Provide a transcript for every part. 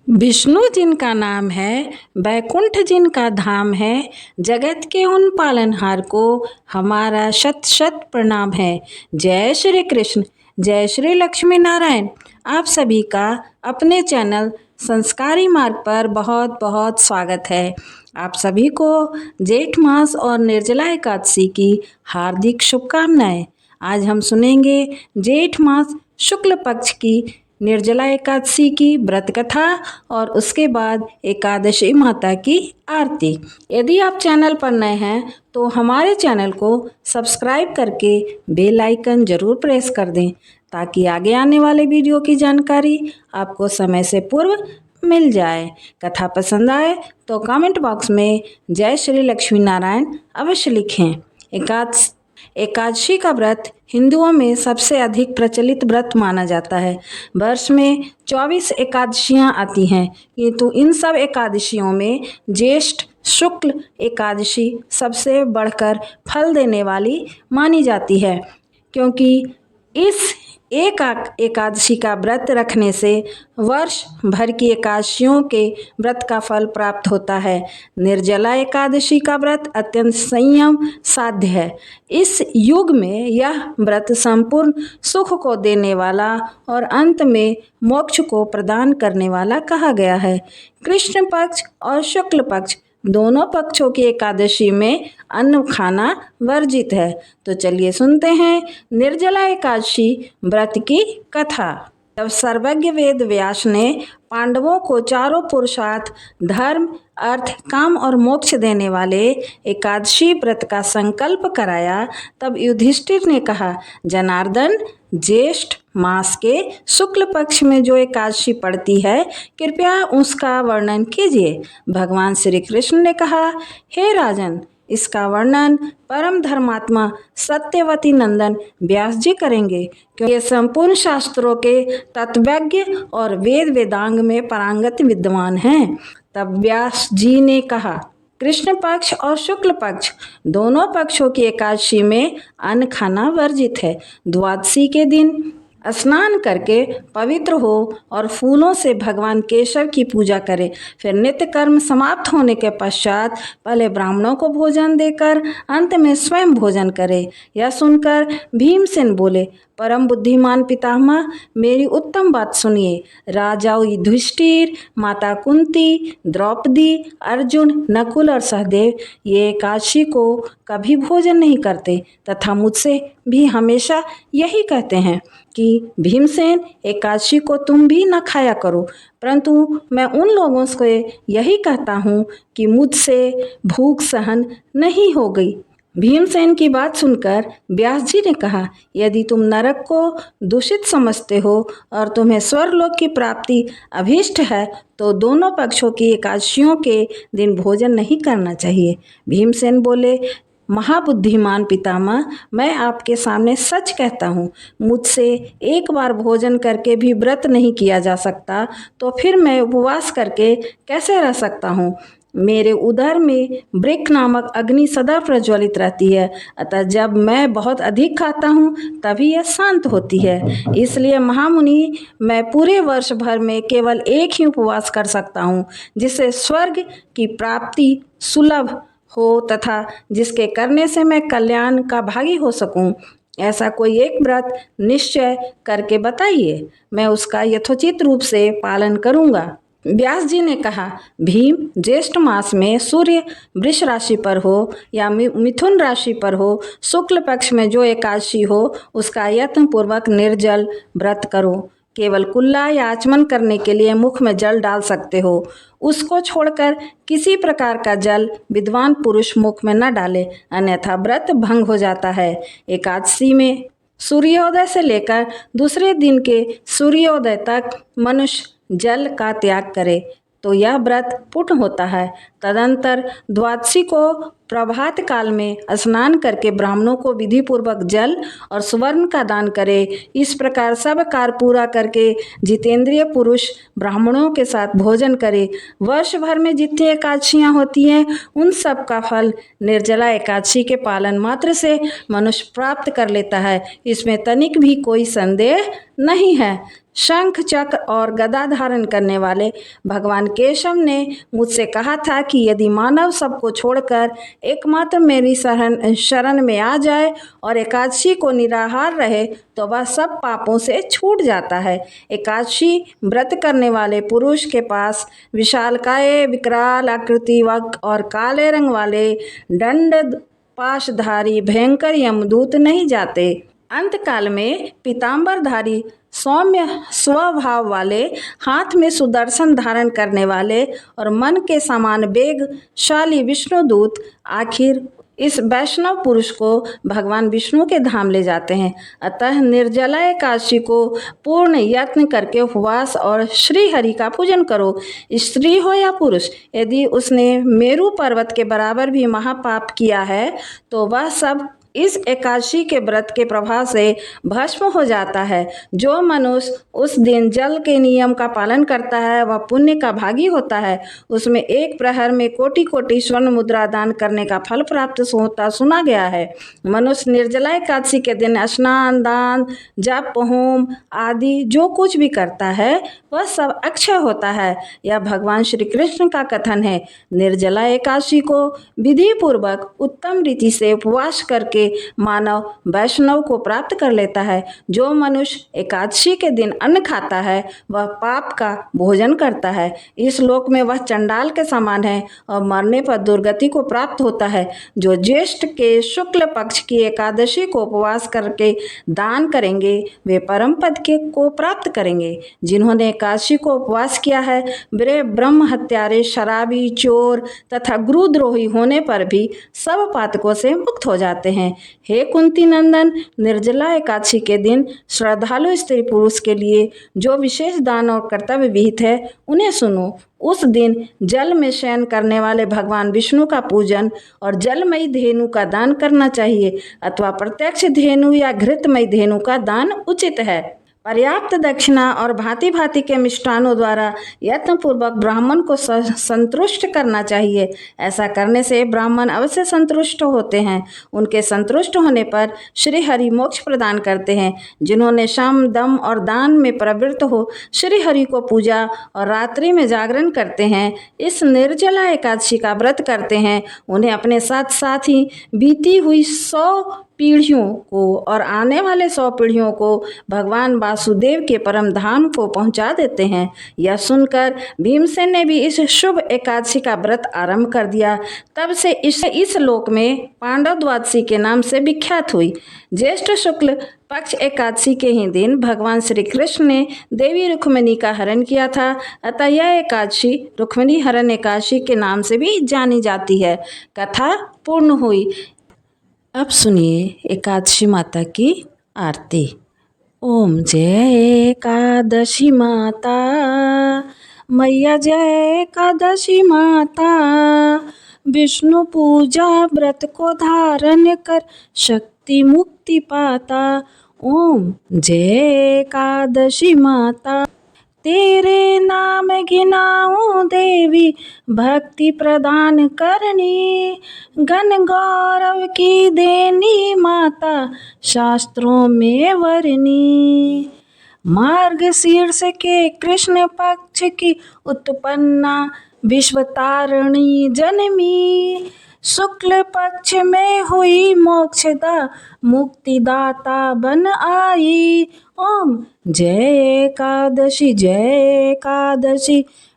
विष्णु जिनका नाम है, बैकुंठ जिनका धाम है, जगत के उन पालनहार को हमारा शत शत प्रणाम है। जय श्री कृष्ण, जय श्री लक्ष्मी नारायण। आप सभी का अपने चैनल संस्कारी मार्ग पर बहुत बहुत स्वागत है। आप सभी को जेठ मास और निर्जला एकादशी की हार्दिक शुभकामनाएं। आज हम सुनेंगे जेठ मास शुक्ल पक्ष की निर्जला एकादशी की व्रत कथा और उसके बाद एकादशी माता की आरती। यदि आप चैनल पर नए हैं तो हमारे चैनल को सब्सक्राइब करके बेल आइकन जरूर प्रेस कर दें ताकि आगे आने वाले वीडियो की जानकारी आपको समय से पूर्व मिल जाए। कथा पसंद आए तो कमेंट बॉक्स में जय श्री लक्ष्मी नारायण अवश्य लिखें। एकादशी का व्रत हिंदुओं में सबसे अधिक प्रचलित व्रत माना जाता है। वर्ष में 24 एकादशियां आती हैं, किंतु इन सब एकादशियों में ज्येष्ठ शुक्ल एकादशी सबसे बढ़कर फल देने वाली मानी जाती है, क्योंकि इस एकादशी का व्रत रखने से वर्ष भर की एकादशियों के व्रत का फल प्राप्त होता है। निर्जला एकादशी का व्रत अत्यंत संयम साध्य है। इस युग में यह व्रत संपूर्ण सुख को देने वाला और अंत में मोक्ष को प्रदान करने वाला कहा गया है। कृष्ण पक्ष और शुक्ल पक्ष दोनों पक्षों की एकादशी में अन्न खाना वर्जित है। तो चलिए सुनते हैं निर्जला एकादशी व्रत की कथा। जब सर्वज्ञ वेद व्यास ने पांडवों को चारों पुरुषार्थ धर्म अर्थ काम और मोक्ष देने वाले एकादशी व्रत का संकल्प कराया, तब युधिष्ठिर ने कहा, जनार्दन, ज्येष्ठ मास के शुक्ल पक्ष में जो एकादशी पड़ती है, कृपया उसका वर्णन कीजिए। भगवान श्री कृष्ण ने कहा, हे राजन, इसका वर्णन परम धर्मात्मा सत्यवती नंदन व्यास जी करेंगे, क्योंकि ये संपूर्ण शास्त्रों के तत्वज्ञ और वेद वेदांग में पारंगत विद्वान हैं। तब व्यास जी ने कहा, कृष्ण पक्ष और शुक्ल पक्ष दोनों पक्षों की एकादशी में अन्न खाना वर्जित है। द्वादशी के दिन स्नान करके पवित्र हो और फूलों से भगवान केशव की पूजा करे। फिर नित्य कर्म समाप्त होने के पश्चात पहले ब्राह्मणों को भोजन देकर अंत में स्वयं भोजन करे। यह सुनकर भीमसेन बोले, परम बुद्धिमान पितामह, मेरी उत्तम बात सुनिए। राजाओं युधिष्ठिर, माता कुंती, द्रौपदी, अर्जुन, नकुल और सहदेव ये एकादशी को कभी भोजन नहीं करते तथा मुझसे भी हमेशा यही कहते हैं कि भीमसेन, एकादशी को तुम भी न खाया करो, परंतु मैं उन लोगों से यही कहता हूँ कि मुझसे भूख सहन नहीं हो गई। भीमसेन की बात सुनकर व्यास जी ने कहा, यदि तुम नरक को दूषित समझते हो और तुम्हें स्वर्गलोक की प्राप्ति अभीष्ट है तो दोनों पक्षों की एकादशियों के दिन भोजन नहीं करना चाहिए। भीमसेन बोले, महाबुद्धिमान पितामह, मैं आपके सामने सच कहता हूँ, मुझसे एक बार भोजन करके भी व्रत नहीं किया जा सकता, तो फिर मैं उपवास करके कैसे रह सकता हूँ। मेरे उदर में वृक्क नामक अग्नि सदा प्रज्वलित रहती है, अतः जब मैं बहुत अधिक खाता हूँ तभी यह शांत होती है। इसलिए महामुनि, मैं पूरे वर्ष भर में केवल एक ही उपवास कर सकता हूँ, जिससे स्वर्ग की प्राप्ति सुलभ हो तथा जिसके करने से मैं कल्याण का भागी हो सकूं। ऐसा कोई एक व्रत निश्चय करके बताइए, मैं उसका यथोचित रूप से पालन करूंगा। व्यास जी ने कहा, भीम, ज्येष्ठ मास में सूर्य वृष राशि पर हो या मिथुन राशि पर हो, शुक्ल पक्ष में जो एकादशी हो उसका यत्न पूर्वक निर्जल व्रत करो। केवल कुल्ला या आचमन करने के लिए मुख में जल डाल सकते हो। उसको छोड़कर किसी प्रकार का जल विद्वान पुरुष मुख में न डाले, अन्यथा व्रत भंग हो जाता है। एकादशी में सूर्योदय से लेकर दूसरे दिन के सूर्योदय तक मनुष्य जल का त्याग करे तो यह व्रत पूर्ण होता है। तदंतर द्वादशी को प्रभात काल में स्नान करके ब्राह्मणों को विधि पूर्वक जल और सुवर्ण का दान करे। इस प्रकार सब कार्य पूरा करके जितेंद्रिय पुरुष ब्राह्मणों के साथ भोजन करे। वर्ष भर में जितनी एकादशियाँ होती हैं उन सब का फल निर्जला एकादशी के पालन मात्र से मनुष्य प्राप्त कर लेता है, इसमें तनिक भी कोई संदेह नहीं है। शंख चक्र और गदा धारण करने वाले भगवान केशव ने मुझसे कहा था कि यदि मानव सबको छोड़कर एकमात्र मेरी शरण में आ जाए और एकादशी को निराहार रहे तो वह सब पापों से छूट जाता है। एकादशी व्रत करने वाले पुरुष के पास विशालकाय विकराल आकृति और काले रंग वाले दंड पाशधारी भयंकर यमदूत नहीं जाते। अंतकाल में पीताम्बरधारी सौम्य स्वभाव वाले, हाथ में सुदर्शन धारण करने वाले और मन के समान वेगशाली विष्णुदूत आखिर इस वैष्णव पुरुष को भगवान विष्णु के धाम ले जाते हैं। अतः निर्जला एकादशी को पूर्ण यत्न करके उपवास और श्री हरि का पूजन करो। स्त्री हो या पुरुष, यदि उसने मेरु पर्वत के बराबर भी महापाप किया है तो वह सब इस एकादशी के व्रत के प्रभाव से भस्म हो जाता है। जो मनुष्य उस दिन जल के नियम का पालन करता है वह पुण्य का भागी होता है। उसमें एक प्रहर में कोटि कोटि स्वर्ण मुद्रा दान करने का फल प्राप्त होता सुना गया है। मनुष्य निर्जला एकादशी के दिन स्नान, दान, जप, होम आदि जो कुछ भी करता है वह सब अक्षय होता है। यह भगवान श्री कृष्ण का कथन है। निर्जला एकादशी को विधि पूर्वक उत्तम रीति से उपवास करके मानव वैष्णव को प्राप्त कर लेता है। जो मनुष्य एकादशी के दिन अन्न खाता है वह पाप का भोजन करता है। इस लोक में वह चंडाल के समान है और मरने पर दुर्गति को प्राप्त होता है। जो ज्येष्ठ के शुक्ल पक्ष की एकादशी को उपवास करके दान करेंगे वे परम पद के को प्राप्त करेंगे। जिन्होंने एकादशी को उपवास किया है वे ब्रह्म हत्यारे, शराबी, चोर तथा गुरुद्रोही होने पर भी सब पातकों से मुक्त हो जाते हैं। हे कुंती नंदन, निर्जला एकादशी के दिन श्रद्धालु स्त्री पुरुष के लिए जो विशेष दान और कर्तव्य विहित है उन्हें सुनो। उस दिन जल में शयन करने वाले भगवान विष्णु का पूजन और जलमयी धेनु का दान करना चाहिए अथवा प्रत्यक्ष धेनु या घृतमयी धेनु का दान उचित है। पर्याप्त दक्षिणा और भांति भांति के मिष्टानों द्वारा यत्नपूर्वक ब्राह्मण को संतुष्ट करना चाहिए। ऐसा करने से ब्राह्मण अवश्य संतुष्ट होते हैं। उनके संतुष्ट होने पर श्री हरि मोक्ष प्रदान करते हैं। जिन्होंने शम, दम और दान में प्रवृत्त हो श्री हरि को पूजा और रात्रि में जागरण करते हैं, इस निर्जला एकादशी का व्रत करते हैं, उन्हें अपने साथ साथ ही बीती हुई 100 पीढ़ियों को और आने वाले 100 पीढ़ियों को भगवान वासुदेव के परम धाम को पहुंचा देते हैं। यह सुनकर भीमसेन ने भी इस शुभ एकादशी का व्रत आरंभ कर दिया। तब से इस लोक में पांडव द्वादशी के नाम से विख्यात हुई। ज्येष्ठ शुक्ल पक्ष एकादशी के ही दिन भगवान श्री कृष्ण ने देवी रुक्मिणी का हरण किया था। अतः यह एकादशी रुक्मिणी हरण एकादशी के नाम से भी जानी जाती है। कथा पूर्ण हुई। अब सुनिए एकादशी माता की आरती। ओम जय एकादशी माता, मैया जय एकादशी माता, विष्णु पूजा व्रत को धारण कर शक्ति मुक्ति पाता। ओम जय एकादशी माता, तेरे नाम घिनाऊं देवी भक्ति प्रदान करनी, घन गौरव की देनी माता शास्त्रों में वर्णी। मार्गशीर्ष के कृष्ण पक्ष की उत्पन्ना विश्वतारिणी जनमी, शुक्ल पक्ष में हुई मोक्षदा मुक्तिदाता बन आई। ओम जय एकादशी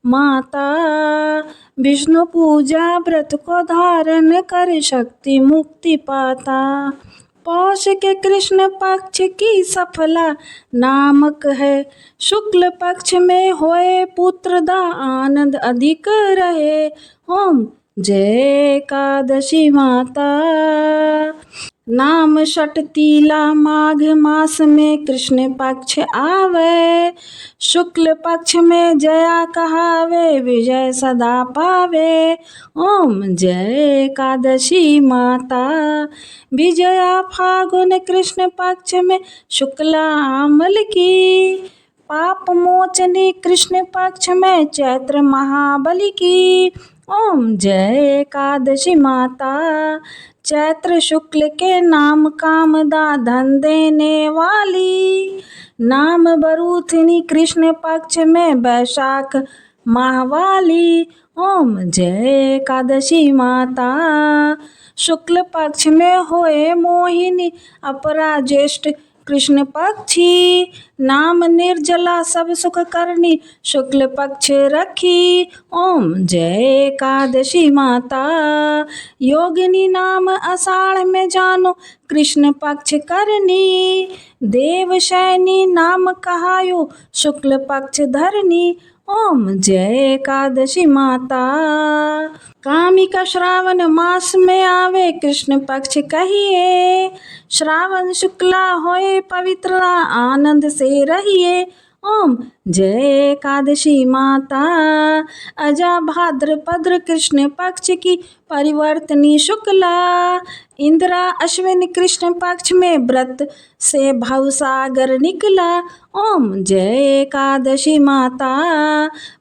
माता, विष्णु पूजा व्रत को धारण कर शक्ति मुक्ति पाता। पौष के कृष्ण पक्ष की सफला नामक है, शुक्ल पक्ष में होए पुत्र दा आनंद अधिक रहे। ओम जय एकादशी माता। नाम षटतिला माघ मास में कृष्ण पक्ष आवे, शुक्ल पक्ष में जया कहावे, विजय सदा पावे। ओम जय एकादशी माता। विजया फागुन कृष्ण पक्ष में शुक्ला अमल की, पाप मोचनी कृष्ण पक्ष में चैत्र महाबली की। ओम जय एकादशी माता। चैत्र शुक्ल के नाम कामदा धन देने वाली, नाम बरूथनी कृष्ण पक्ष में वैशाख माहवाली। ओम जय एकादशी माता। शुक्ल पक्ष में होए मोहिनी अपरा ज्येष्ठ कृष्ण पक्षी, नाम निर्जला सब सुख करनी शुक्ल पक्ष रखी। ओम जय एकादशी माता। योगिनी नाम आषाढ़ में जानो कृष्ण पक्ष करनी, देवशैनी नाम कहायो शुक्ल पक्ष धरनी। ओम जय एकादशी माता। कामिका श्रावण मास में आवे कृष्ण पक्ष कहिए, श्रावण शुक्ला होए पवित्र आनंद से रहिए। ओम जय एकादशी माता। अजा भाद्रपद्र कृष्ण पक्ष की परिवर्तनी शुक्ला, इंदिरा अश्विन कृष्ण पक्ष में व्रत से भवसागर निकला। ओम जय एकादशी माता।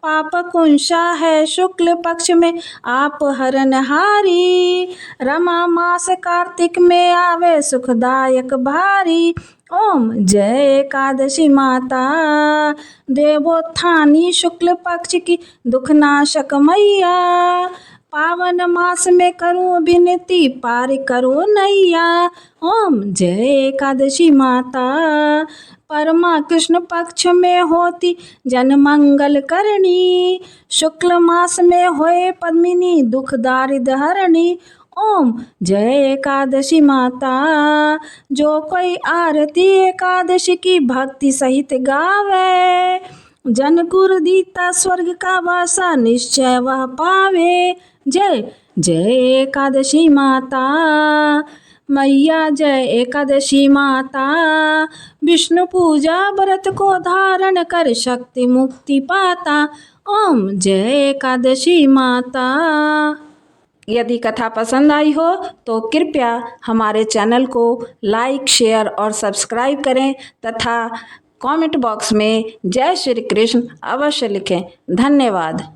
पाप कुंशा है शुक्ल पक्ष में आप हरनहारी, रमा मास कार्तिक में आवे सुखदायक भारी। ओम जय एकादशी माता। देवोत्थानी शुक्ल पक्ष की दुखनाशक मैया, पावन मास में करूं विनती पार करो नैया। ओम जय एकादशी माता। परमा कृष्ण पक्ष में होती जन मंगल करनी, शुक्ल मास में होए पद्मिनी दुख दारिद्र हरणी। ओम जय एकादशी माता। जो कोई आरती एकादशी की भक्ति सहित गावे, जन गुरु दीता स्वर्ग का वासा निश्चय वह पावे। जय जय एकादशी माता। मैया जय एकादशी माता। विष्णु पूजा व्रत को धारण कर शक्ति मुक्ति पाता। ओम जय एकादशी माता। यदि कथा पसंद आई हो तो कृपया हमारे चैनल को लाइक, शेयर और सब्सक्राइब करें तथा कमेंट बॉक्स में जय श्री कृष्ण अवश्य लिखें। धन्यवाद।